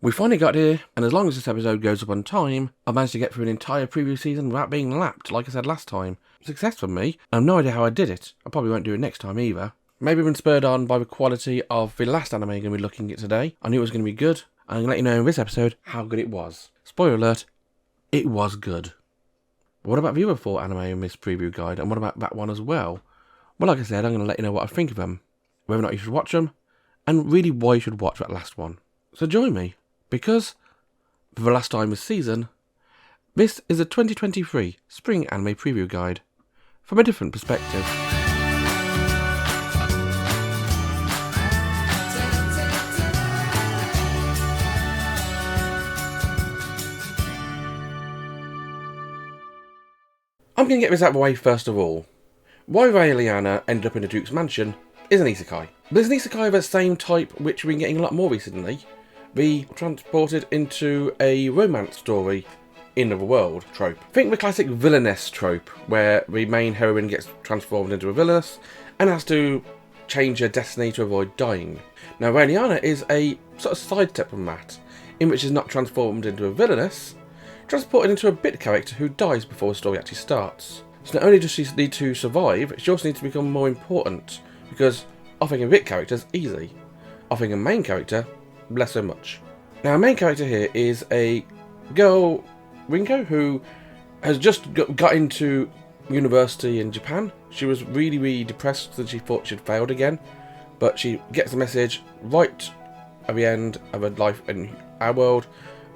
We finally got here, and as long as this episode goes up on time, I've managed to get through an entire preview season without being lapped, like I said last time. Success for me. I have no idea how I did it. I probably won't do it next time either. Maybe I've been spurred on by the quality of the last anime I'm going to be looking at today. I knew it was going to be good, and I'm going to let you know in this episode how good it was. Spoiler alert, it was good. But what about the other 4 anime in this preview guide, and what about that one as well? Well, like I said, I'm going to let you know what I think of them, whether or not you should watch them, and really why you should watch that last one. So join me. Because, for the last time this season, this is a 2023 Spring Anime Preview Guide from a different perspective. I'm going to get this out of the way first of all. Why Raeliana ended up in a Duke's mansion is an isekai. But it's an isekai of the same type which we've been getting a lot more recently. Be transported into a romance story in the world trope. Think the classic villainess trope, where the main heroine gets transformed into a villainess and has to change her destiny to avoid dying. Now, Raeliana is a sort of sidestep from that, in which she's not transformed into a villainess, transported into a bit character who dies before the story actually starts. So not only does she need to survive, she also needs to become more important, because offering a bit character is easy. Offering a main character, less so much. Now, our main character here is a girl, Rinko, who has just got into university in Japan. She was really depressed that she thought she'd failed again, but she gets a message right at the end of her life in our world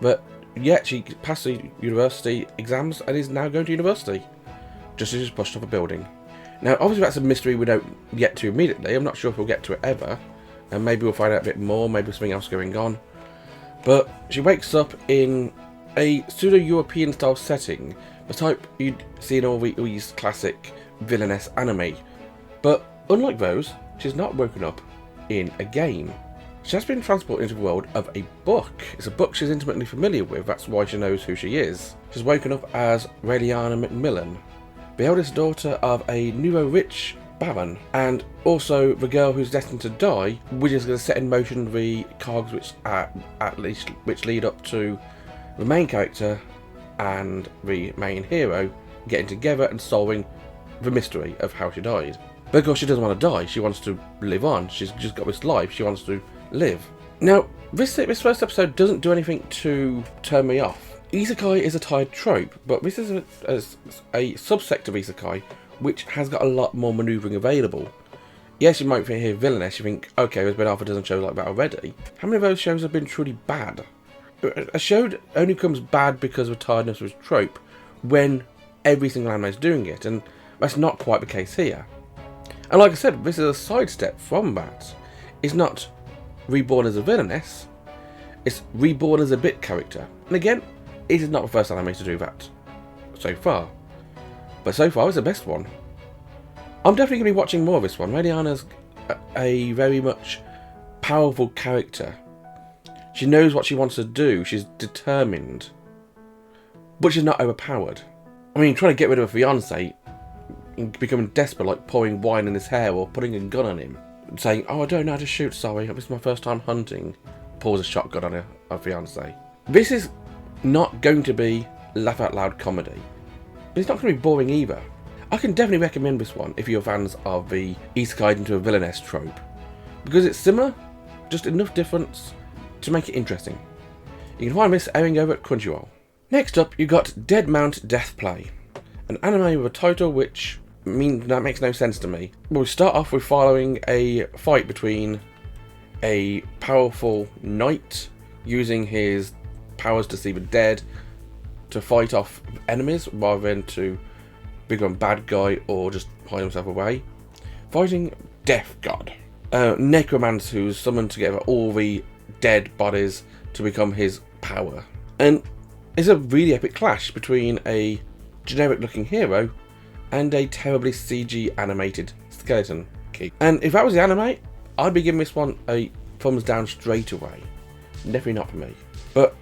that yet she passed the university exams and is now going to university, just as she's pushed off a building. Now, obviously that's a mystery we don't get to immediately. I'm not sure if we'll get to it ever. And maybe we'll find out a bit more, maybe something else going on. But she wakes up in a pseudo-European style setting, the type you'd see in all these classic villainess anime. But unlike those, she's not woken up in a game. She has been transported into the world of a book. It's a book she's intimately familiar with, that's why she knows who she is. She's woken up as Raeliana Macmillan, the eldest daughter of a neuro-rich baron, and also the girl who's destined to die, which is going to set in motion the cogs which lead up to the main character and the main hero getting together and solving the mystery of how she died. But of course she doesn't want to die, she wants to live on, she's just got this life, she wants to live. Now, this first episode doesn't do anything to turn me off. Isekai is a tired trope, but this is a subsect of Isekai which has got a lot more manoeuvring available. Yes, you might hear villainous, you think, okay, there's been half a dozen shows like that already. How many of those shows have been truly bad? A show only becomes bad because of tiredness of its trope when every single anime is doing it, and that's not quite the case here. And like I said, this is a sidestep from that. It's not reborn as a villainess, it's reborn as a bit character. And again, it is not the first anime to do that so far. But so far, it's the best one. I'm definitely going to be watching more of this one. Raeliana's a very much powerful character. She knows what she wants to do. She's determined. But she's not overpowered. I mean, trying to get rid of a fiancé, becoming desperate, like pouring wine in his hair or putting a gun on him. Saying, oh, I don't know how to shoot, sorry. This is my first time hunting. Pours a shotgun on a fiancé. This is not going to be laugh-out-loud comedy. But it's not going to be boring either. I can definitely recommend this one if you're fans of the isekai into a villainess trope, because it's similar, just enough difference to make it interesting. You can find this airing over at Crunchyroll. Next up, you got Dead Mount Death Play, an anime with a title which that makes no sense to me. Well, we start off with following a fight between a powerful knight using his powers to see the dead to fight off enemies rather than to become a bad guy or just hide himself away. Fighting Death God, a necromancer who's summoned together all the dead bodies to become his power. And it's a really epic clash between a generic looking hero and a terribly CG animated skeleton key. And if that was the anime, I'd be giving this one a thumbs down straight away. Definitely not for me. But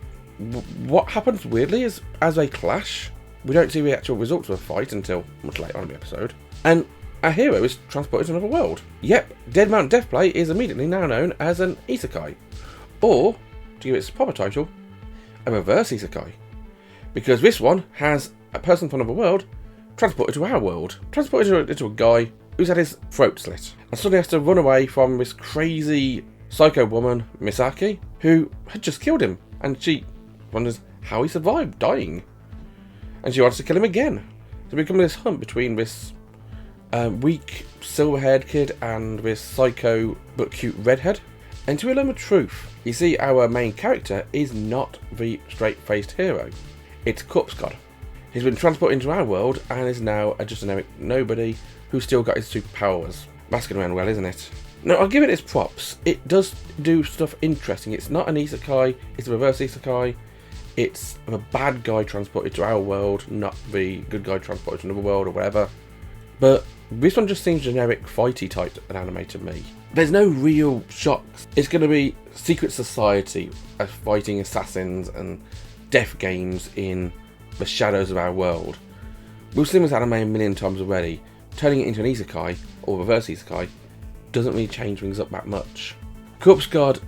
what happens weirdly is, as they clash, we don't see the actual results of a fight until much later on in the episode, and our hero is transported to another world. Yep, Dead Mount Death Play is immediately now known as an isekai, or to give its proper title, a reverse isekai. Because this one has a person from another world transported to our world. Transported into a guy who's had his throat slit. And suddenly has to run away from this crazy psycho woman, Misaki, who had just killed him. And she wonders how he survived dying. And she wants to kill him again. So we come to this hunt between this weak silver-haired kid and this psycho but cute redhead. And to learn the truth, you see our main character is not the straight-faced hero. It's Corpse God. He's been transported into our world and is now a generic nobody who's still got his superpowers. Masking around well, isn't it? Now, I'll give it its props. It does do stuff interesting. It's not an isekai, it's a reverse isekai. It's the bad guy transported to our world, not the good guy transported to another world or whatever. But this one just seems generic fighty type an anime to me. There's no real shocks. It's going to be secret society of fighting assassins and death games in the shadows of our world. We've seen this anime a million times already. Turning it into an isekai, or reverse isekai, doesn't really change things up that much. Corpse God,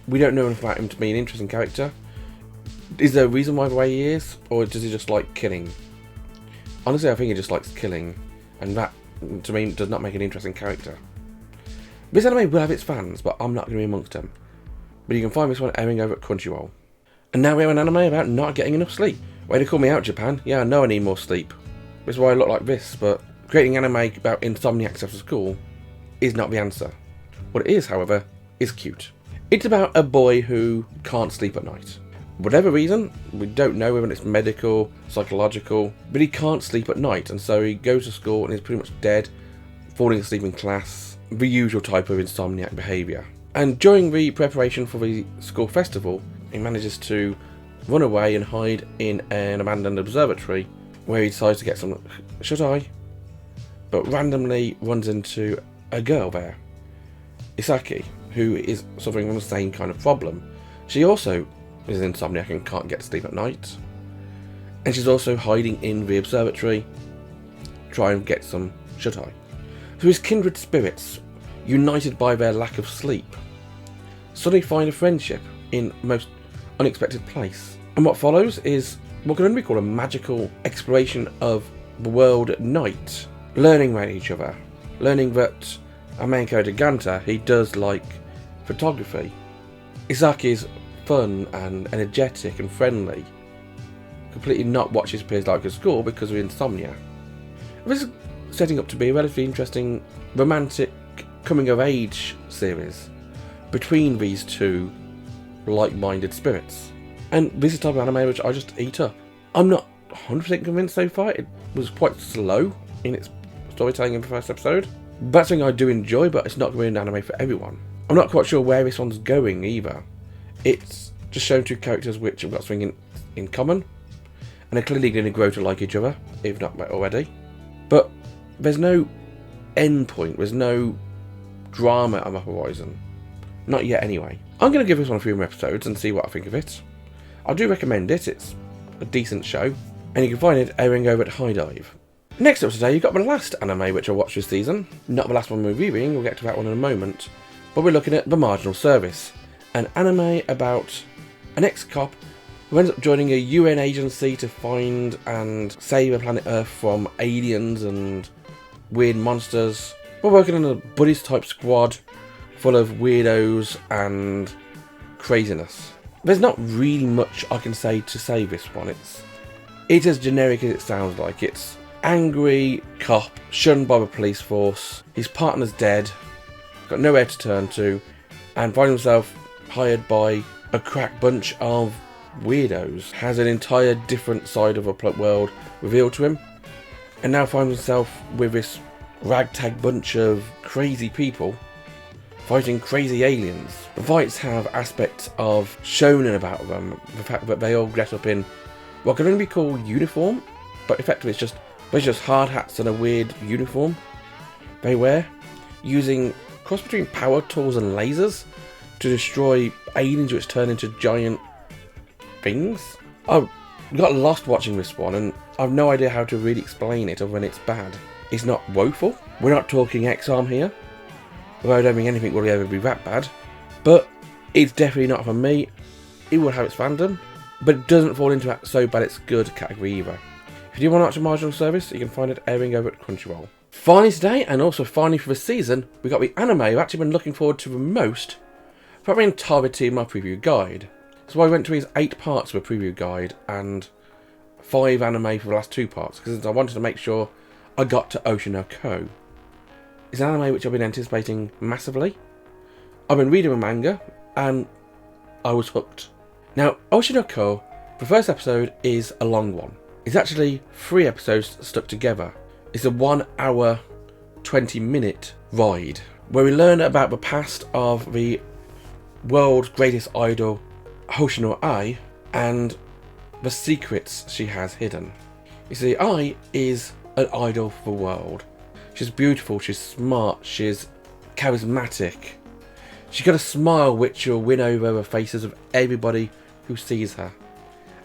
we don't know enough about him to be an interesting character. Is there a reason why the way he is, or does he just like killing? Honestly, I think he just likes killing, and that, to me, does not make an interesting character. This anime will have its fans, but I'm not going to be amongst them. But you can find this one airing over at Crunchyroll. And now we have an anime about not getting enough sleep. Way to call me out, Japan. Yeah, I know I need more sleep. This is why I look like this, but creating anime about Insomniacs after school is not the answer. What it is, however, is cute. It's about a boy who can't sleep at night. Whatever reason, we don't know whether it's medical, psychological, but he can't sleep at night, and so he goes to school and is pretty much dead, falling asleep in class, the usual type of insomniac behaviour. And during the preparation for the school festival, he manages to run away and hide in an abandoned observatory, where he decides to get some shut-eye, but randomly runs into a girl there, Isaki, who is suffering from the same kind of problem. She also is an insomniac and can't get to sleep at night, and she's also hiding in the observatory, trying to get some shut-eye. So his kindred spirits, united by their lack of sleep, suddenly find a friendship in the most unexpected place. And what follows is what can only be called a magical exploration of the world at night, learning about each other, learning that our main character Ganta, he does like photography. Isaki is fun and energetic and friendly, completely not what she appears like at school because of insomnia. This is setting up to be a relatively interesting romantic coming-of-age series between these two like-minded spirits. And this is the type of anime which I just eat up. I'm not 100% convinced so far. It was quite slow in its storytelling in the first episode. That's something I do enjoy, but it's not going to be an anime for everyone. I'm not quite sure where this one's going either. It's just shown two characters which have got something in common, and are clearly going to grow to like each other, if not already. But there's no end point, there's no drama on the horizon. Not yet anyway. I'm going to give this one a few more episodes and see what I think of it. I do recommend it, it's a decent show, and you can find it airing over at High Dive. Next up today, you've got the last anime which I watched this season. Not the last one we're reviewing, we'll get to that one in a moment. But we're looking at The Marginal Service, an anime about an ex-cop who ends up joining a UN agency to find and save the planet Earth from aliens and weird monsters. We're working on a buddies type squad full of weirdos and craziness. There's not really much I can say to save this one. It's as generic as it sounds like. It's angry cop, shunned by the police force, his partner's dead, got nowhere to turn to, and finds himself hired by a crack bunch of weirdos. Has an entire different side of a world revealed to him, and now finds himself with this ragtag bunch of crazy people fighting crazy aliens. The fights have aspects of shonen about them, the fact that they all get up in what can only be called uniform, but effectively it's just hard hats and a weird uniform they wear, using cross between power tools and lasers to destroy aliens which turn into giant things. I got lost watching this one, and I've no idea how to really explain it other than it's bad. It's not woeful. We're not talking X-Arm here, although I don't think anything will ever be that bad, but it's definitely not for me. it will have its fandom, but it doesn't fall into that so bad it's good category either. If you do want to watch a marginal service, you can find it airing over at Crunchyroll. Finally today, and also finally for the season, we got the anime I've actually been looking forward to the most for the entirety of my preview guide. So I went through these 8 parts of a preview guide and 5 anime for the last 2 parts, because I wanted to make sure I got to Oshi no Ko. It's an anime which I've been anticipating massively. I've been reading a manga, and I was hooked. Now, Oshi no Ko, the first episode is a long one. It's actually 3 episodes stuck together. It's a 1 hour, 20-minute ride, where we learn about the past of the world's greatest idol, Hoshino Ai, and the secrets she has hidden. You see, Ai is an idol for the world. She's beautiful, she's smart, she's charismatic. She's got a smile which will win over the faces of everybody who sees her.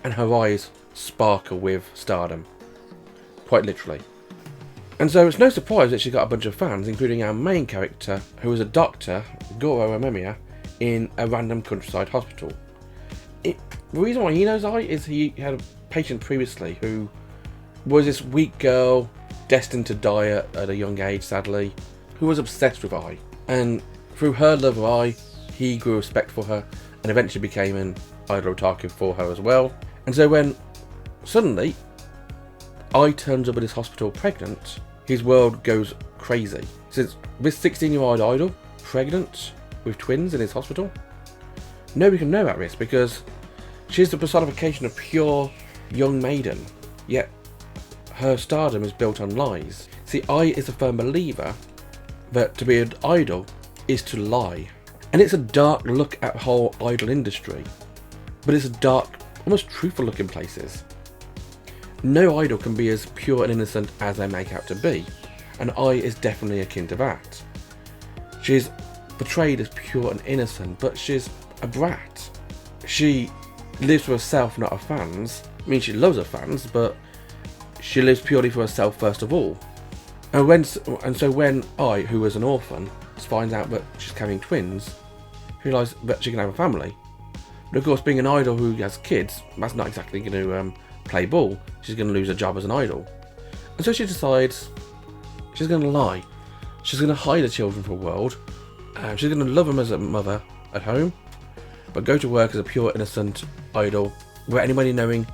And her eyes sparkle with stardom. Quite literally. And so it's no surprise that she's got a bunch of fans, including our main character, who is a doctor, Goro Amemiya, in a random countryside hospital. The reason why he knows Ai is he had a patient previously who was this weak girl, destined to die at a young age, sadly, who was obsessed with Ai. And through her love of Ai, he grew respect for her, and eventually became an idol otaku for her as well. And so when suddenly Ai turns up at his hospital pregnant, his world goes crazy. Since this 16-year-old idol, pregnant with twins in his hospital, nobody can know about this because she's the personification of pure young maiden, yet her stardom is built on lies. See, Ai is a firm believer that to be an idol is to lie. And it's a dark look at the whole idol industry, but it's a dark, almost truthful look in places. No idol can be as pure and innocent as they make out to be, and Ai is definitely akin to that. She's portrayed as pure and innocent, but she's a brat. She lives for herself, not her fans. I mean, she loves her fans, but she lives purely for herself first of all. And so when Ai, who is an orphan, finds out that she's carrying twins, she realises that she can have a family. But of course, being an idol who has kids, that's not exactly going to play ball. She's going to lose her job as an idol. And so she decides she's going to lie. She's going to hide her children from the world. She's going to love them as a mother at home, but go to work as a pure, innocent idol without anybody knowing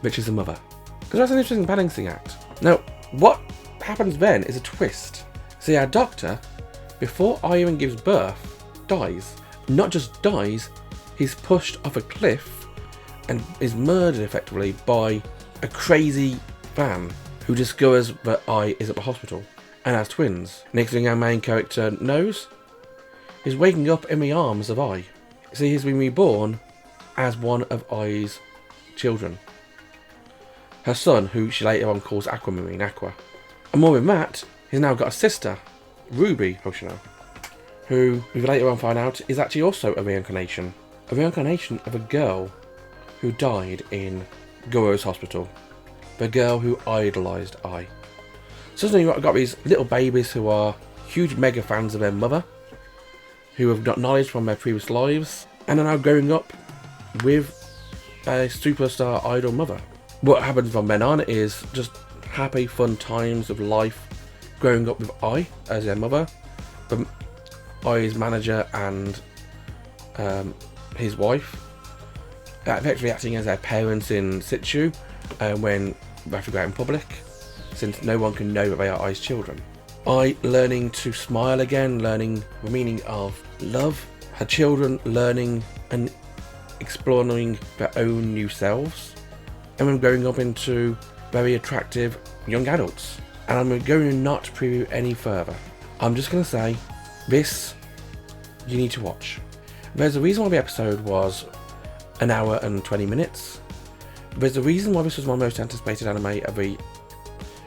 that she's a mother. Because that's an interesting balancing act. Now, what happens then is a twist. See, our doctor, before Ai even gives birth, dies. Not just dies, he's pushed off a cliff and is murdered effectively by a crazy fan who discovers that Ai is at the hospital and has twins. Next thing our main character knows, he's waking up in the arms of Ai. See, he's been reborn as one of Ai's children. Her son, who she later on calls Aquamarine, Aqua. And more than that, he's now got a sister, Ruby Hoshino, who we later on find out is actually also a reincarnation of a girl who died in Goro's hospital, the girl who idolised Ai. So suddenly you've got these little babies who are huge mega fans of their mother, who have got knowledge from their previous lives, and are now growing up with a superstar idol mother. What happens from then on is just happy, fun times of life, growing up with Ai as their mother, Ai's manager and his wife, effectively acting as their parents in situ when they have to go out in public, since no one can know that they are Ai's children. Ai learning to smile again, learning the meaning of love, her children learning and exploring their own new selves, and then growing up into very attractive young adults. And I'm going to not preview any further. I'm just going to say, this you need to watch. There's a reason why the episode was an hour and 20 minutes. There's a reason why this was my most anticipated anime of the,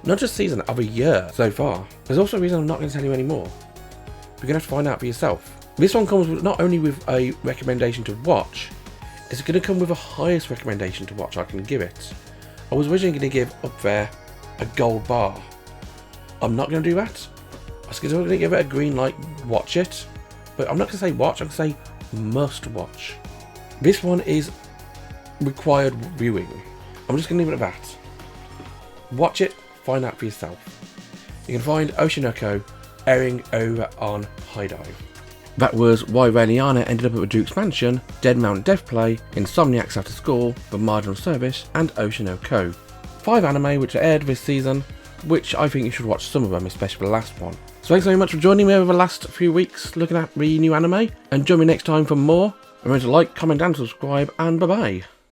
not just season, of a year so far. There's also a reason I'm not going to tell you anymore. You're going to have to find out for yourself. This one comes with, not only with a recommendation to watch, it's going to come with the highest recommendation to watch I can give it. I was originally going to give Up There a gold bar. I'm not going to do that. I was going to give it a green light, watch it. But I'm not going to say watch, I'm going to say must watch. This one is required viewing. I'm just going to leave it at that. Watch it, find out for yourself. You can find Oshi airing over on High Dive. That was why Raeliana ended up at the Duke's Mansion, Dead Mount Dev Play, Insomniacs After School, The Marginal Service, and Oshi 5 anime which are aired this season, which I think you should watch some of them, especially the last one. So thanks very much for joining me over the last few weeks looking at the new anime, and join me next time for more. Remember to like, comment and subscribe, and bye bye.